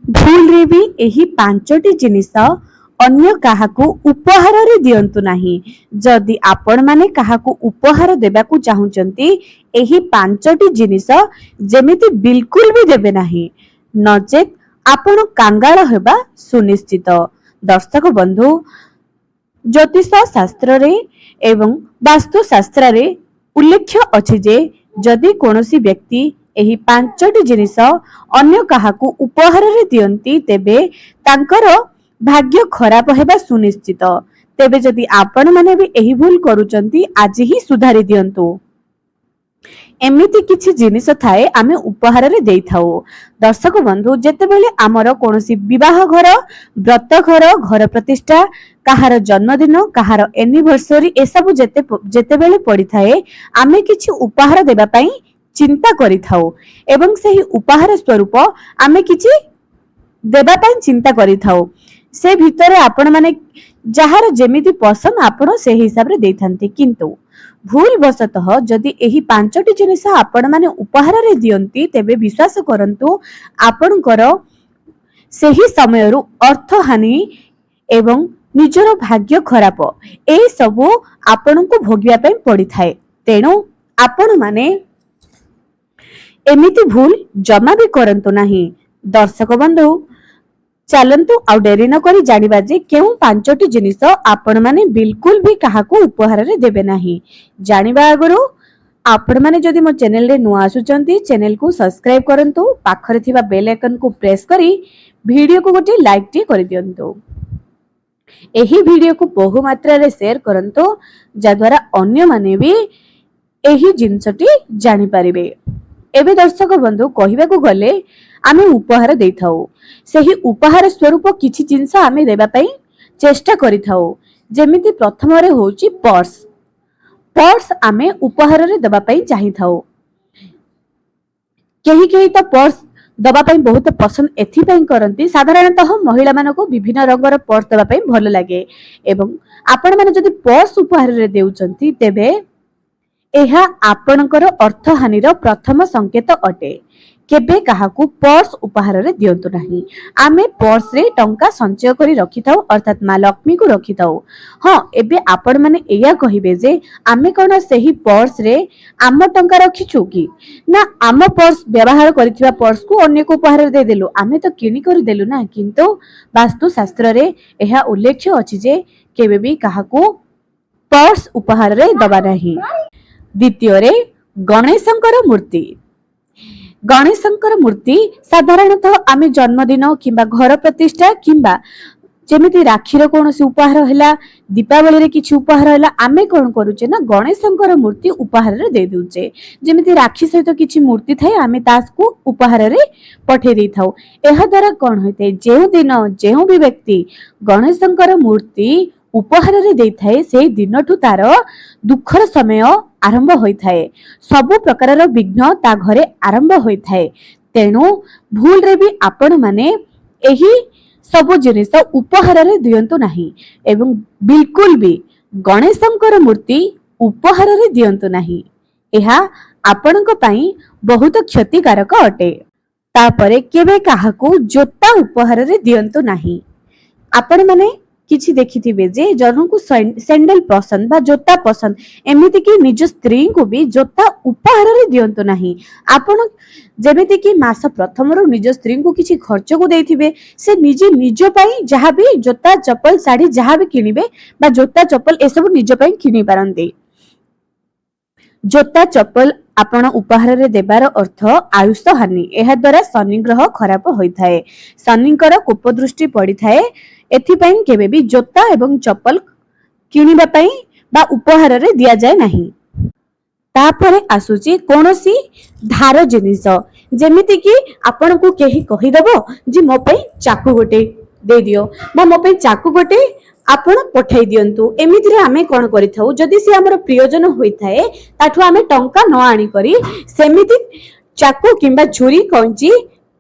भूल रे भी एही पांचटी जिनिस अन्य काहाकू उपहार रे दियंतु नाही। जदि आपण माने काहाकू उपहार देबाकू चाहुचंती एही पांचटी जिनिस जेमिति बिल्कुल भी देबे नाही, नचेत आपण कांगाल हेबा सुनिश्चित। दर्शक बंधु, ज्योतिष शास्त्र रे एवं वास्तु शास्त्र रे उल्लेख अछि जे जदि कोनोसी व्यक्ति एही पांचटी जिनिस अन्य काहाकू उपहार रे दियंती तेबे तांकर भाग्य खराब हेबा सुनिश्चित। तेबे जदि आपण माने भी एही भूल करूचंती आज ही सुधारी दियंतु। एमिति किछि जिनिस थाए आमे उपहार रे देई थाओ। दर्शक बंधु, जेतेबेले आमर कोनोसी विवाह घर, व्रत घर, घर प्रतिष्ठा, काहार जन्मदिन, काहार एनिवर्सरी एसबु जेतेबेले पड़ी थाए आमे किछि उपहार देबा पई चिंता करि थाओ एवं सेही उपहार स्वरूप आमे किछि देबा पई चिंता करि थाओ। से भितरे आपण माने जहार जेमिति पसंद आपण से हिसाब रे देथांती, किंतु भूल वशतः जदि एही पांचटी जिनिस आपण माने उपहार रे दियंती तेबे विश्वास करंतु आपणकर सेही समयरु अर्थ हानि एवं निजर भाग्य खराब ए सबु आपणको भोगिया पई पड़ी थाए। तेणु आपण माने एमिति भूल जमा भी करंतु नाही। दर्शक बंधु, चलंतु आउ डेरी न करी जानिबा जे केउ पांचटी जिनिस आपण माने बिल्कुल भी काहाकू उपहार रे देबे नाही। जानिबा आगरु आपण माने जदि मो चैनल रे नुआ आसुचंती चैनल को सब्सक्राइब करंतु, पाखरे थिबा बेल आइकन को प्रेस करी वीडियो को गोटे लाइक टी करि दियंतु। एही वीडियो को बहु मात्रा रे शेयर करंतु जद्वारा अन्य माने भी एही जिंसटी जानि परिबे। एबे दर्शक बंधु, कहिबा को गले आमे उपहार देई थाओ, सेही उपहार स्वरूप किछि जिंस आमे देबा पई चेष्टा करि थाओ। जेमिति प्रथम रे होची पर्स। पर्स आमे उपहार रे देबा पई चाहि थाओ। केही केही तो पर्स दबा पई बहुत पसंद एथि पई करंती, साधारणतः महिला मानको विभिन्न रंगर पर्स दबा पई भल लागे एवं आपण माने जदि पर्स उपहार रे देउचंती तेबे एहा आपणकर अर्थ हानिर प्रथम संकेत अटे। केबे काहाकू पर्स उपहार रे दियंतु नाही। आमे पर्स रे टंका संचय करी रखि थाओ, अर्थात मां लक्ष्मी को रखि थाओ। हां, एबे आपण माने एया कहिबे जे आमे कोन सेही पर्स रे आम टंका रखिछु कि ना, आम पर्स व्यवहार करिथिबा पर्स को अन्य को उपहार दे देलु, आमे तो किनि करि देलु ना। किंतु वास्तु शास्त्र रे एहा उल्लेख अछि जे केबे भी काहाकू पर्स उपहार रे दबा नाही। द्वितीय रे गणेशंकर मूर्ति। गणेशंकर मूर्ति साधारणतः आमे जन्मदिन किंबा घर प्रतिष्ठा किंबा जेमिति राखीर कोनोसी उपहार हैला, दीपावली रे किछि उपहार हैला, आमे कोन करूचे ना गणेशंकर मूर्ति उपहार रे दे देउचे। जेमिति राखी सहित किछि मूर्ति थाए आमे तासकू उपहार रे पठे देई थाउ। एहा द्वारा कोन होइते, जेउ दिन जेउ भी व्यक्ति गणेशंकर मूर्ति उपहार रे देई थाए से दिनठू तार दुखर समय आरंभ होई थाए, सबु प्रकारर विघ्न ता घरे आरंभ होई थाए। तेणु भूल रे भी आपण माने एही सबु जिनिस उपहार रे दियंतु नाही एवं बिल्कुल भी गणेशंकर मूर्ति उपहार रे दियंतु नाही। एहा आपणक पई बहुत क्षतिकारक अटे। तापरे केबे काहाकू जोता उपहार रे दियंतु नाही। आपण माने किछि देखिथिबे जे जनकु सैंडल पसंद बा जोता पसंद, एमिति कि निज स्त्री को भी जोता उपहार रे दियंतु नाही। आपण जेमिति कि मास प्रथम रु निज स्त्री को किछि खर्च को देथिबे, से निजे निज पई जहा भी जोता चप्पल साड़ी जहा भी किनिबे बा जोता चप्पल ए सब निज पई किनि पारंती। जोता चप्पल आपण उपहार रे देबार अर्थ आयुष हानि। एहा द्वारा शनि ग्रह खराब होई थाए, शनिकर कोप दृष्टि पड़ी थाए। एथि पई केबे भी जोता एवं चप्पल किनिबा पई बा उपहार रे दिया जाय नाही। तापरे आसुची कोनोसी धार जिनिस, जेमिति कि आपण को केही कहि दबो जे मो पई चाकू गोटे दे दियो बा मो पई चाकू गोटे आपण पठाई दियंतु। एमिति रे आमे कोन करि थाउ, जदि से हमर प्रियजन होई थाए ताठू आमे टंका न आनी करी सेमिति चाकू किंबा छुरी कंची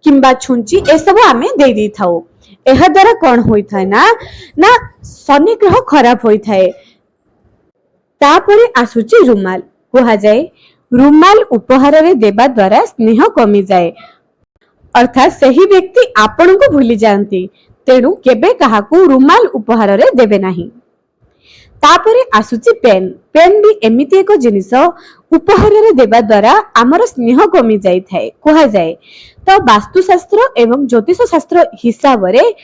किंबा छुंची ए सब आमे दे दी थाउ। एहा द्वारा कोन होई थाए ना ना शनि ग्रह खराब होई थाए। तापरे आसुची रुमाल। कुहा जाए रुमाल उपहार रे देबा द्वारा स्नेह कमी जाए। अर्थात सही व्यक्ति आपण को भूली जाती तेणु केबे काहाकू रुमाल उपहार रे देबे नाही। तापरे आसुची पेन पेन भी एमिति एक जिनिस उपहार रे देबा द्वारा आमर स्नेह कमी जाई थाए कहा जाए। तो वास्तुशास्त्र एवं ज्योतिष शास्त्र हिसाब रे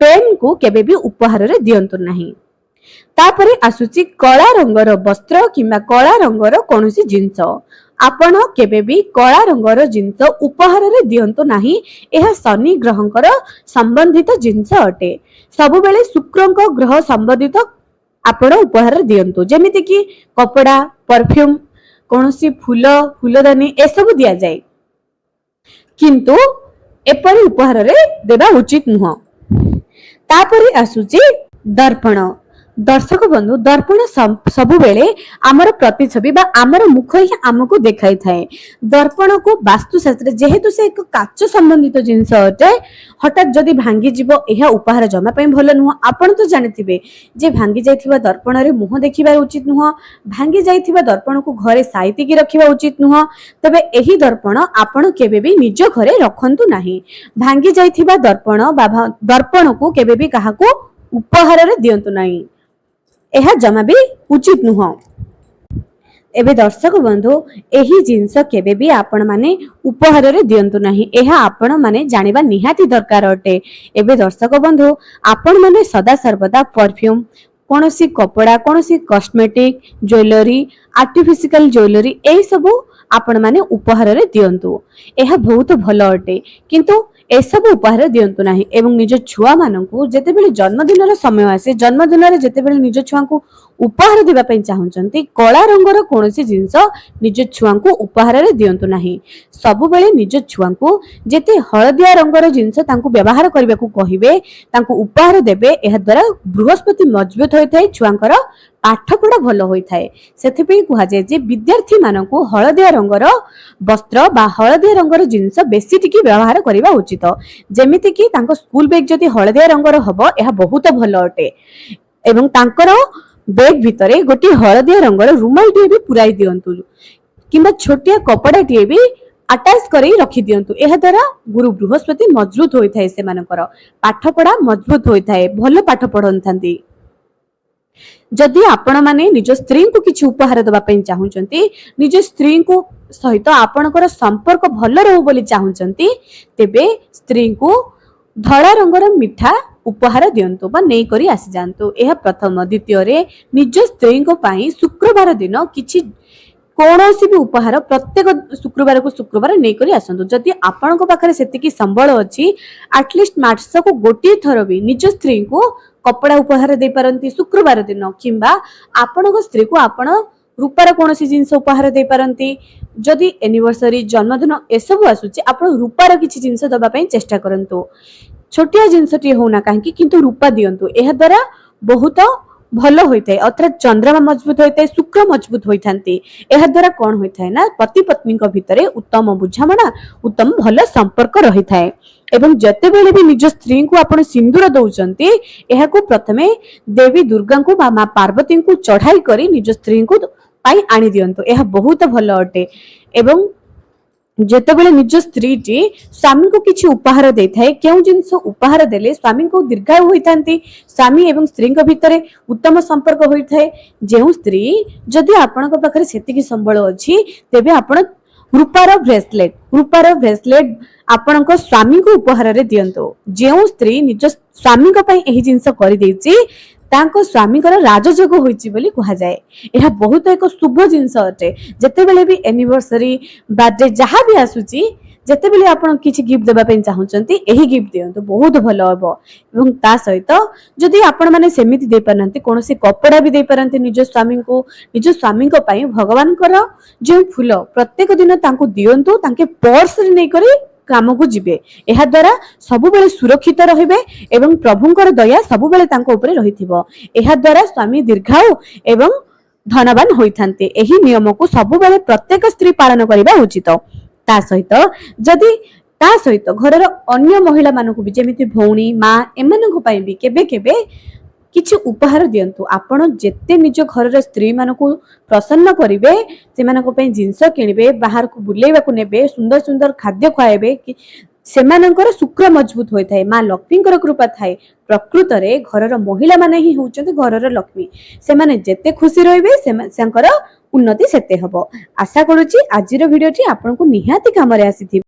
पेन को केबे भी उपहार रे दियंतु नाही। तापरे आसुची कला रंगर वस्त्र किंबा कला रंगर कोनोसी जिंस आपण केबे भी कला रंगर जिंस उपहार रे दियंतु नाही। एहा शनि ग्रहंकर संबंधित जिंस अटे। सब बेले शुक्रंक ग्रह संबंधित आपण उपहार दियंतु जेमिति कि कपड़ा परफ्यूम कोनोसी फूल फूलदानी ए सब दिया जाए किंतु एपरि उपहार रे देबा उचित नुह। तापरे आसुची दर्पण दर्शक बंधु दर्पण सब बेले आमर प्रतिछवि बा आमर मुख ही आमको देखाई थाए। दर्पण को वास्तुशास्त्र जेहेतु से एक काच संबंधित जिंस अटे हठात जदि भांगी जीवो एहा उपहार जमा पई भलो नुह। आपण तो जानिथिबे जे भांगी जाइथिबा दर्पण रे मुह देखिबा उचित नुह। भांगी जाइथिबा दर्पण को घरे साइति की रखिबा उचित नुह। तबे एही दर्पण आपण केबे भी निज घरे रखंतु नाही। भांगी जाइथिबा दर्पण बा दर्पण को केबे भी काहाको उपहार रे दियंतु नाही। एहा जमा भी उचित नुह। एबे दर्शक बंधु एही जिंस केबे भी आपण माने उपहार रे दियंतु नाही। एहा आपण माने जानिबा निहाती दरकार अटे। एबे दर्शक बंधु आपण माने सदा सर्वदा परफ्यूम कोनोसी कपड़ा कोनोसी कॉस्मेटिक ज्वेलरी आर्टिफिशियल ज्वेलरी ए सब आपण माने उपहार रे दियंतु। एहा बहुत भलो अटे किंतु ए सब उपहार दियंतु नाही। एवं निज छुआ मानकू जेतेबेले जन्मदिन समय आसे जन्मदिन रे जेतेबेले निज छुआ को उपहार देबा पई चाहुचंती कला रंगर कोनोसी जिंस निज छुआ को उपहार रे दियंतु नाही। सब बेले निज छुआ को जेते हळदिया रंगर जिंस तांको व्यवहार करबा को कहिबे तांको उपहार देबे। एहा द्वारा बृहस्पति मजबूत होय थाए छुआंकर पाठपढ़ा भल होता है। से कहुए जे विद्यार्थी मानक हलदिया रंगर वस्त्र बा हलदिया रंगर जिनस बेसी टिके व्यवहार करने उचित। जेमिति कि तांको स्कूल बैग जदि हलदिया रंगर हम यह बहुत भल अटे। एवं तांकर बैग भितर गोटे हलदिया रंगर रुमाल टे भी पुराई दियंतु किंबा छोटिया कपड़ा टे भी अटैच कर रखी दियंतु। एहा द्वारा गुरु बृहस्पति मजबूत होता है। से मानकर पाठपढ़ा मजबूत होता है भल पाठ पढ़ी। जदि आपण माने निज स्त्री को किछि उपहार देबा पई चाहुचंती निज स्त्री को सहित आपणकर संपर्क भल रहू बोली चाहुचंती तेबे स्त्री को धड़ा रंगर मिठा उपहार दियंतु बा नै करी आसी जानतु। एहा प्रथम। द्वितीय रे निज स्त्री को पई शुक्रवार दिन किछि कोनोसी भी उपहार प्रत्येक शुक्रवार को शुक्रवार नै करी आसंतु। जदि आपणको पाखरे सेतिकी संबळ अछि एटलिस्ट मास को गोटी थर भी निज स्त्री को कपड़ा उपहार दे पारंती शुक्रवार दिन किंबा आपणको स्त्री को आपण रूपार कोनोसी जिंस उपहार दे पारंती। जदि एनिवर्सरी जन्मदिन ए सब आसुची आपण रूपार किछि जिंस दबा पई चेष्टा करंतु। छोटिया जिंस टी होना काहे किंतु रूपा दियंतु। एहा द्वारा बहुत भल होता है। अर्थात चंद्रमा मजबूत होता है शुक्र मजबूत होती। एहा द्वारा कौन होता है ना पति पत्नी भितर उत्तम बुझामणा उत्तम भल संपर्क रही थाए। एवं जते बेले भी निज स्त्री को आपण सिंदूर दउचंती एहाको प्रथमे देवी दुर्गा को बा मां पार्वती को चढ़ाई करी निज स्त्री को पाई आनी दियंतु। एहा बहुत भल अटे। एवं जेतेबेले निज स्त्री टी स्वामी को किछि उपहार दे थाए केउ जिंस उपहार देले स्वामी को दीर्घायु होइतांती। स्वामी एवं स्त्री को भितरे उत्तम संपर्क होई थाए। जेउ स्त्री जदि आपन को पाखरे सेतिकी संबळ अछि तेबे आपण रूपार ब्रेसलेट आपण को स्वामी को उपहार रे दियंतो। जेउ स्त्री निज स्वामी को पई एही जिंस करि देछि तांको स्वामी कर राजयोग होइछि बोली कहा जाए। एहा बहुत एक शुभ जिंस अटे। जेतेबेले भी एनिवर्सरी बर्थडे जहां भी आसुची जेतेबेले आपण किछि गिफ्ट देबा पई चाहुचंती एही गिफ्ट दियंतो बहुत भलो हबो। एवं ता सहित जदि आपण माने सेमिति दे पारनती कोनोसी कपड़ा भी दे पारनती निज स्वामी को पई भगवान कर जे फूल प्रत्येक दिन तांको दियंतो तांके पर्स रे नै करी काम को जिबे। एहा द्वारा सब बेले सुरक्षित रहिबे एवं प्रभुंकर दया सब बेले तांको ऊपर रहिथिबो। एहा द्वारा स्वामी दीर्घायु एवं धनवान होइथान्ते। एही नियम को सब बेले प्रत्येक स्त्री पालन करिबा उचित। ता सहित घरर अन्य महिला मानकु भी जेमिति भौणी मां एमानकु पई भी केबे केबे किछि उपहार दियंतु। आपण जेते निज घरर स्त्री मानकु प्रसन्न करिवे सेमानक पई जिंस किनिबे बाहर को बुलेइबा को नेबे सुंदर सुंदर खाद्य खुआइबे ସେମାନଙ୍କର ଶୁକ୍ର ମଜବୁତ ହୋଇଥାଏ, ମା ଲକ୍ଷ୍ମୀଙ୍କର କୃପା ଥାଏ। ପ୍ରକୃତରେ ଘରର ମହିଳାମାନେ ହିଁ ହେଉଛନ୍ତି ଘରର ଲକ୍ଷ୍ମୀ। ସେମାନେ ଯେତେ ଖୁସି ରହିବେ ତାଙ୍କର ଉନ୍ନତି ସେତେ ହବ। ଆଶା କରୁଛି ଆଜିର ଭିଡିଓଟି ଆପଣଙ୍କୁ ନିହାତି କାମରେ ଆସିଥିବ।